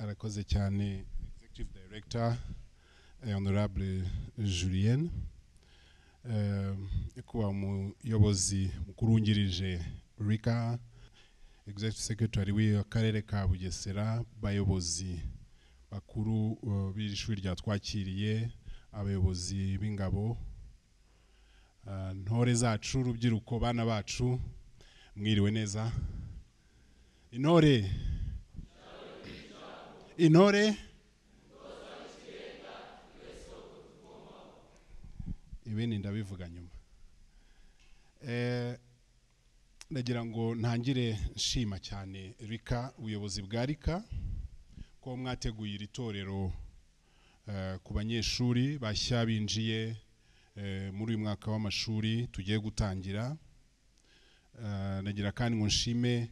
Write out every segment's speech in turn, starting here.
arakoze cyane Executive Director Honorable Julien, kuba umuyobozi mukuru wungirije Rika, Executive Secretary w'akarere ka Bugesera, bayobozi bakuru b'ishuri rya twakiriye, abayobozi b'ingabo, ntore zacu, rubyiruko, bana bacu, mwiriwe neza. Intore ibindi ndabivuga nyuma. Ndagira ngo ntangire nshima cyane Rika, ubuyobozi bwa Rika, ko mwateguye iri torero ku banyeshuri bashya binjiye muri uyu mwaka w'amashuri tugiye gutangira. Nagira kandi ngo nshime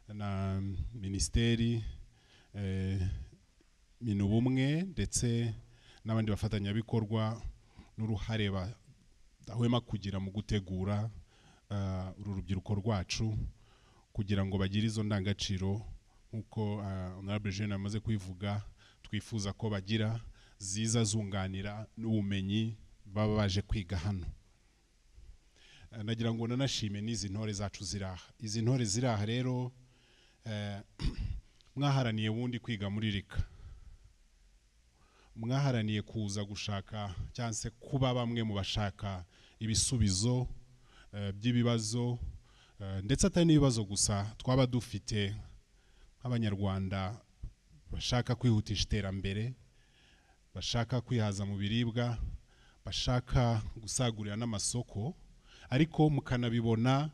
na Minisiteri Minubumwe ndetse n'abandi bafatanyabikorwa n'uruhare badahwema kugira mu gutegura uru rubyiruko rwacu kugira ngo bagire izo ndangagaciro nk'uko Honorable Jean amaze kubivuga, twifuza ko bagira ziza zunganira n'ubumenyi baba baje kwiga hano. Nagira ngo nanashime n'izi ntore zacu ziraha. Izi ntore ziraha rero mwaharaniye bundi kwiga muri Rika, mwaharaniye kuza gushaka cyangwa se kuba bamwe mu bashaka ibisubizo by'ibibazo, ndetse atari n'ibibazo gusa twaba dufite nk'abanyarwanda bashaka kwihutisha iterambere, bashaka kwihaza mu biribwa, bashaka gusagurira n'amasoko, ariko mukanabibona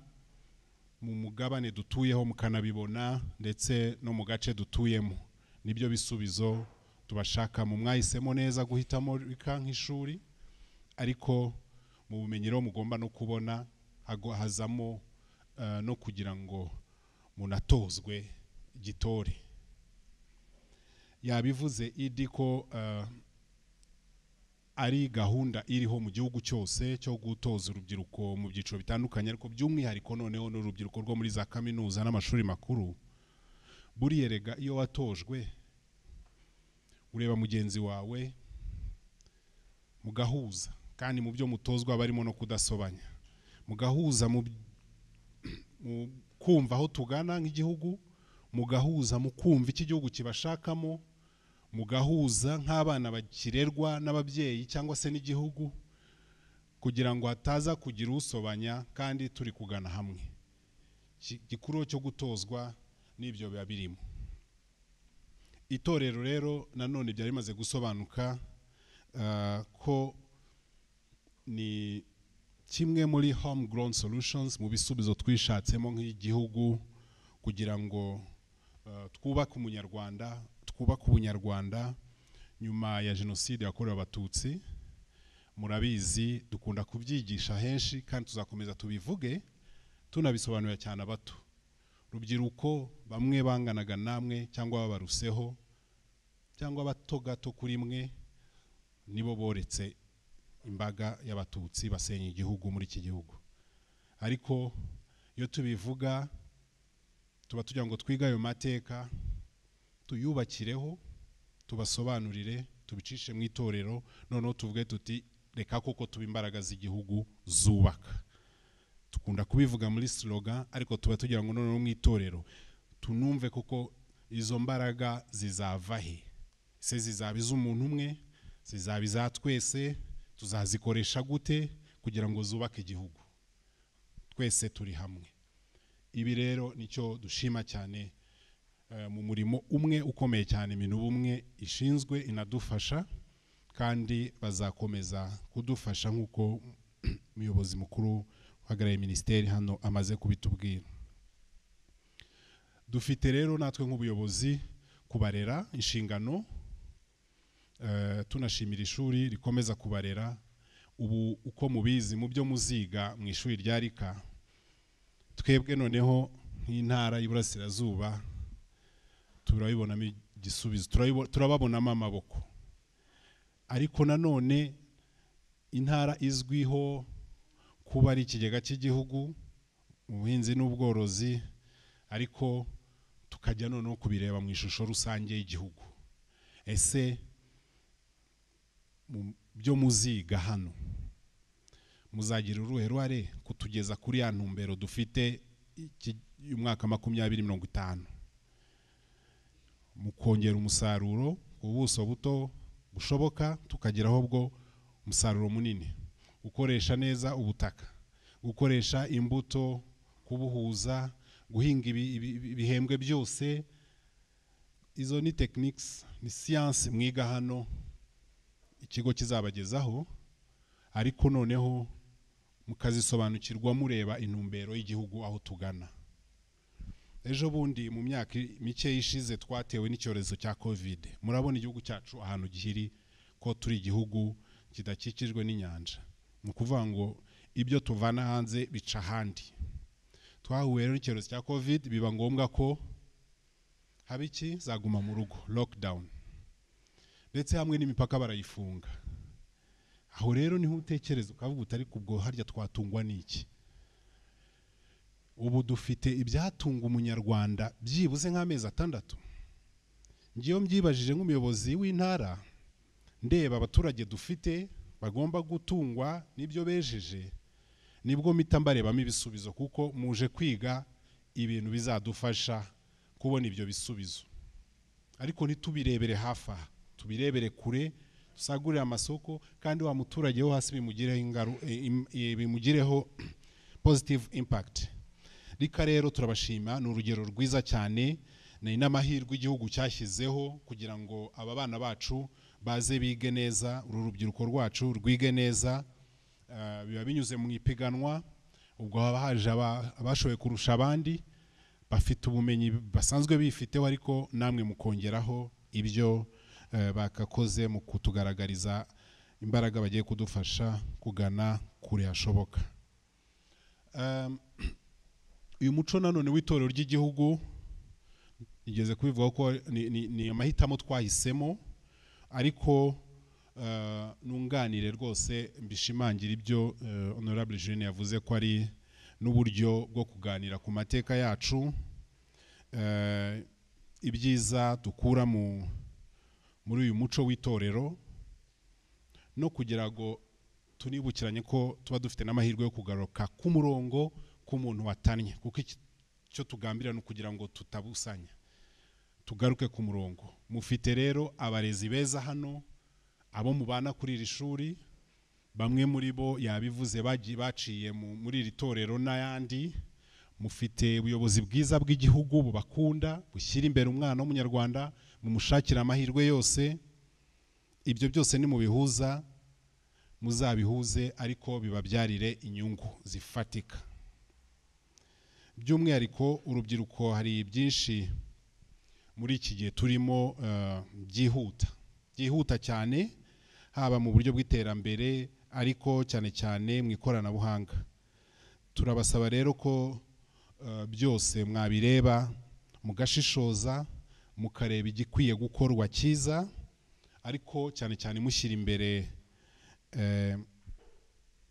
mu mugabane dutuyeho, mukanabibona ndetse no mu gace dutuyemo. Nibyo bisubizo tubashaka mu mwahisemo neza guhitamo Rika nk'ishuri, ariko mu bumenyero mugomba no kubona hazamo no kugira ngo munatozwe gitore. Yabivuze Idi ko ari gahunda iriho mu gihugu cyose cyo gutoza urubyiruko mu byiciro bitandukanye, ariko by'umwihariko noneho n'urubyiruko rwo muri za kaminuza n'amashuri makuru. Buriya rega iyo watojwe ureba mugenzi wawe mugahuza, kandi mu byo mutozwa barimo no kudasobanya, mugahuza mu kumva aho tugana nk'igihugu, mugahuza mu kumva iki gihugu kibashakamo, mugahuza nk'abana bakirerwa n'ababyeyi cyangwa se n'igihugu, kugira ngo hataza kugira usobanya kandi turi kugana hamwe. Gikuru cyo gutozwa n'ibyo biba birimo. Itorero rero nanone byari bimaze gusobanuka ko ni kimwe muri homegrown solutions, mu bisubizo twishatsemo nk'igihugu kugira ngo twubake umunyarwanda, twubake ubunyarwanda nyuma ya jenoside yakorewe abatutsi. Murabizi dukunda kubyigisha henshi kandi tuzakomeza tubivuge tunabisobanurira cyane abato. Rubyiruko bamwe banganaga namwe cyangwa babaruseho cyangwa bato gato kuri mwe, nibo boretse imbaga y'abatutsi basenya igihugu muri iki gihugu. Ariko iyo tubivuga tuba tugira ngo twiga ayo mateka, tuyubakireho, tubasobanurire, tubicishe mu itorero, noneho tuvuge tuti reka koko tuba imbaraga z'igihugu zubaka. Tukunda kubivuga muri slogan, ariko tuba tugira ngo noneho mu itorero tunumve koko izo mbaraga zizava he. Se zizaba iz'umuntu umwe, zizaba iza twese, tuzazikoresha gute kugira ngo zubake igihugu twese turi hamwe. Ibi rero nicyo dushima cyane mu murimo umwe ukomeye cyane Minubumwe ishinzwe inadufasha, kandi bazakomeza kudufasha nk'uko umuyobozi mukuru uhagarariye minisiteri hano amaze kubitubwira. Dufite rero natwe nk'ubuyobozi kubarera inshingano, tunashimira ishuri rikomeza kubarera. Ubu uko mubizi mu byo muziga mu ishuri rya Rika, twebwe noneho nk'intara y'Iburasirazuba turabibonamo igisubizo, turababonamo amaboko. Ariko nanone intara izwiho kuba ari ikigega cy'igihugu mu buhinzi n'ubworozi, ariko tukajya noneho kubireba mu ishusho rusange y'igihugu. ese byo muziga hano muzagira uruhe ruhare kutugeza kuri ya ntumbero dufite umwaka 2050 mu kongera umusaruro ubuso buto bushoboka tukageraho bwo umusaruro munini, gukoresha neza ubutaka, gukoresha imbuto, kubuhuza, guhinga ibihembwe byose. Izo ni techniques, ni science mwiga hano ikigo kizabagezaho, ariko noneho mukazisobanukirwa mureba intumbero y'igihugu aho tugana. Ejo bundi mu myaka mike yishize twatewe n'icyorezo cya covid. Murabona igihugu cyacu ahantu gihiri ko turi igihugu kidakikijwe n'inyanja, mu kuvuga ngo ibyo tuvana hanze bica handi. Twahuye n'icyorezo cya covid, biba ngombwa ko habiki zaguma mu rugo, lockdown, ndetse hamwe n'imipaka barayifunga. Aho rero niho utekereza ukavuga utari kubwo harya twatungwa n'iki. Ubu dufite ibyatunga umunyarwanda byibuze nk'amezi 6. Ngiyo mbyibajije nk'umuyobozi w'intara, ndeba abaturage dufite bagomba gutungwa n'ibyo bejeje, nibwo mpita mbarebamo ibisubizo, kuko muje kwiga ibintu bizadufasha kubona ibyo bisubizo. Ariko ntitubirebere hafi aha, tubirebere kure, dusagurire amasoko, kandi wa muturage wo hasi bimugireho positive impact. Rika rero turabashima, ni urugero rwiza cyane, ni n'amahirwe igihugu cyashyizeho kugira ngo aba bana bacu baze bige neza, uru rubyiruko rwacu rwige neza. Biba binyuze mu ipiganwa, ubwo haba haje abashoboye kurusha abandi, bafite ubumenyi basanzwe bifiteho, ariko namwe mukongeraho ibyo bakakoze mu kutugaragariza imbaraga bagiye kudufasha kugana kure hashoboka. Uyu muco nanone w'itorero ry'igihugu igeze kubivuga ko ni amahitamo twahisemo, ariko nunganire rwose mbishimangira ibyo Honorable Julien yavuze ko ari n'uburyo bwo kuganira ku mateka yacu, ibyiza dukura muri uyu muco w'itorero, no kugira ngo tunibukiranye ko tuba dufite n'amahirwe yo kugaruka ku murongo k'umuntu watannye, kuko icyo tugambira no kugira ngo tutabusanya, tugaruke ku murongo. Mufite rero abarezi beza hano, abo mubana kuri iri shuri, bamwe muri bo yabivuze baciye muri iri torero n'ayandi. Mufite ubuyobozi bwiza bw'igihugu bubakunda, bushyira imbere umwana w'umunyarwanda, mumushakira amahirwe yose. Ibyo byose ni mubihuza, muzabihuze, ariko bibabyarire inyungu zifatika. By'umwihariko urubyiruko hari byinshi muri iki gihe turimo byihuta cyane, haba mu buryo bw'iterambere, ariko cyane cyane mu ikoranabuhanga. Turabasaba rero ko byose mwabireba mugashishoza, mukareba igikwiye gukorwa cyiza, ariko cyane cyane mushyira imbere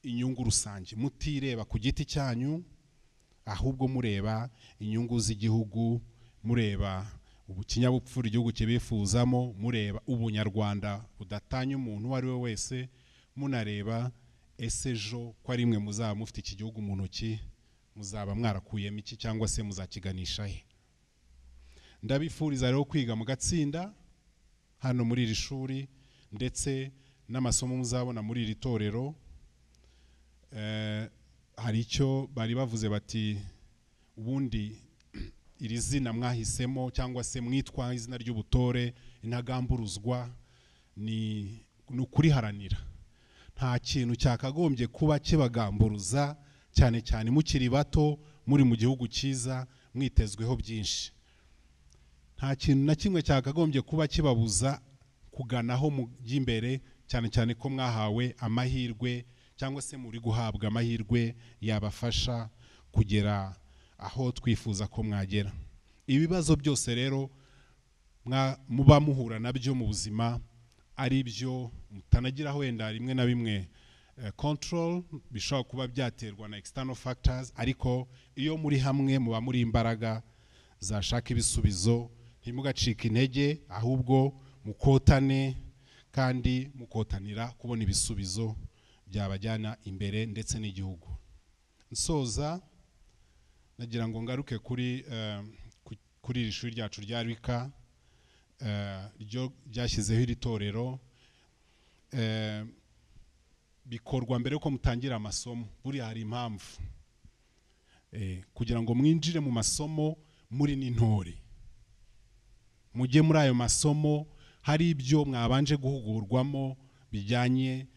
inyungu rusange, mutireba ku giti cyanyu, ahubwo mureba inyungu z'igihugu, mureba ubukinyabupfura igihugu kibifuzamo, mureba ubunyarwanda budatanya umuntu uwo ari we wese, munareba ese ejo ko ari mwe muzaba mufite iki gihugu mu ntoki, muzaba mwarakuyemo iki cyangwa se muzakiganisha he. Ndabifuriza rero kwiga mu gatsinda hano muri iri shuri, ndetse n'amasomo muzabona muri iri torero. Hari icyo bari bavuze bati, ubundi iri zina mwahisemo cyangwa se mwitwa izina ry'ubutore intagamburuzwa, ni ukuriharanira. Nta kintu cyakagombye kuba kibagamburuza, cyane cyane mukiri bato, muri mu gihugu cyiza, mwitezweho byinshi. Nta kintu na kimwe cyakagombye kuba kibabuza kuganaho mu by'imbere, cyane cyane ko mwahawe amahirwe, cyangwa se muri guhabwa amahirwe yabafasha kugera aho twifuza ko mwagera. Ibibazo byose rero muba muhura nabyo mu buzima, ari byo mutanagira wenda rimwe na bimwe control, bishobora kuba byaterwa na external factors, ariko iyo muri hamwe muba muri imbaraga zashaka ibisubizo. Ntimugacika intege, ahubwo mukotane kandi mukotanira kubona ibisubizo byabajyana imbere ndetse n'igihugu. Nsoza nagira ngo ngaruke kuri iri shuri ryacu rya Rwika ryo ryashyizeho iri torero, bikorwa mbere yuko mutangira amasomo. Buri hari impamvu kugira ngo mwinjire mu masomo muri n'intore, mujye muri ayo masomo hari ibyo mwabanje guhugurwamo bijyanye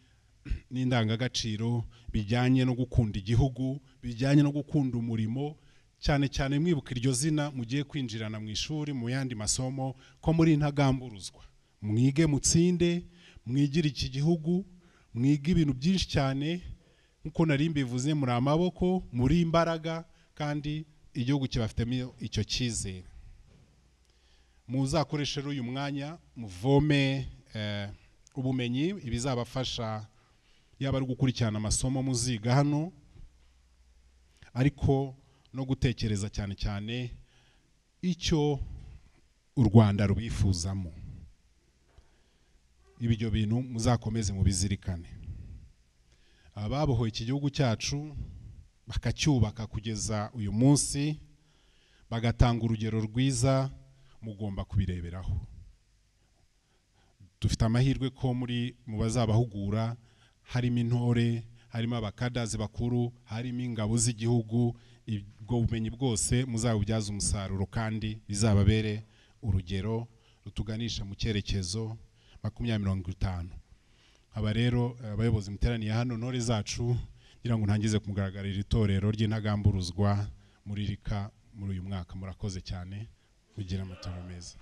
n'indangagaciro, bijyanye no gukunda igihugu, bijyanye no gukunda umurimo, cyane cyane mwibuka iryo zina mugiye kwinjirana mu ishuri mu yandi masomo ko muri ntagamburuzwa. Mwige mutsinde, mwigire iki gihugu, mwige ibintu byinshi cyane, nkuko nari mbivuze, muri amaboko, muri imbaraga, kandi igihugu kibafitemo icyo cyizere. Muzakoreshe uyu mwanya muvome ubumenyi ibizabafasha, yaba ari gukurikirana amasomo muziga hano, ariko no gutekereza cyane cyane icyo u Rwanda rubifuzamo. Ibyo bintu muzakomeze mubizirikane. Ababohoye iki gihugu cyacu bakacyubaka kugeza uyu munsi, bagatanga urugero rwiza, mugomba kubireberaho. Dufite amahirwe ko mu bazabahugura harimo intore, harimo abakadazi bakuru, harimo ingabo z'igihugu. Ubwo bumenyi bwose muzabubyaza umusaruro kandi bizababere urugero rutuganisha mu cyerekezo 2050. Aba rero abayobozi muteraniye hano, ntore zacu, ngira ngo ntangize kumugaragarira itorero ry'intagamburuzwa muri Rwika muri uyu mwaka. Murakoze cyane, kugira amatora meza.